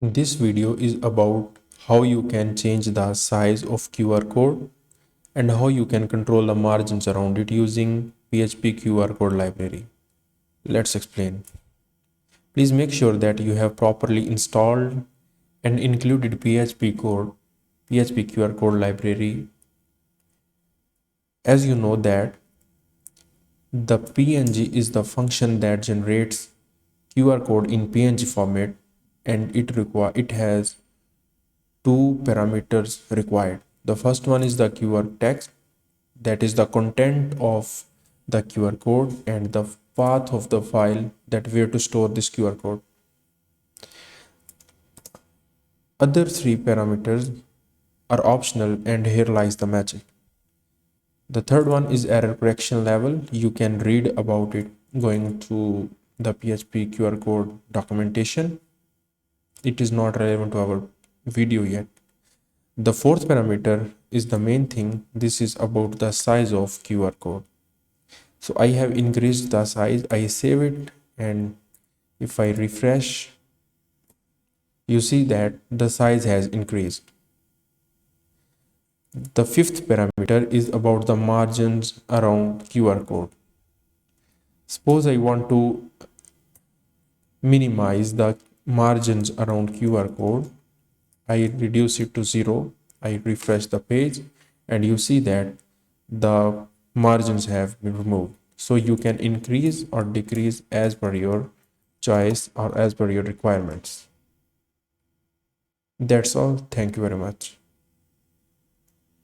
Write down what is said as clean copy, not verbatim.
This video is about how you can change the size of QR code and how you can control the margins around it using PHP QR code library. Let's explain. Please make sure that you have properly installed and included PHP QR code library. As you know that the PNG is the function that generates QR code in PNG format, and it has two parameters required. The first one is the QR text, that is the content of the QR code, and the path of the file that where to store this QR code. Other three parameters are optional, and here lies the magic. The third one is error correction level. You can read about it going to the PHP QR code documentation. It is not relevant to our video yet. The fourth parameter is the main thing. This is about the size of QR code. So I have increased the size. I save it, and if I refresh, you see that the size has increased. The fifth parameter is about the margins around QR code. Suppose I want to minimize the margins around QR code. I reduce it to 0. I refresh the page, and you see that the margins have been removed. So you can increase or decrease as per your choice or as per your requirements. That's all. Thank you very much.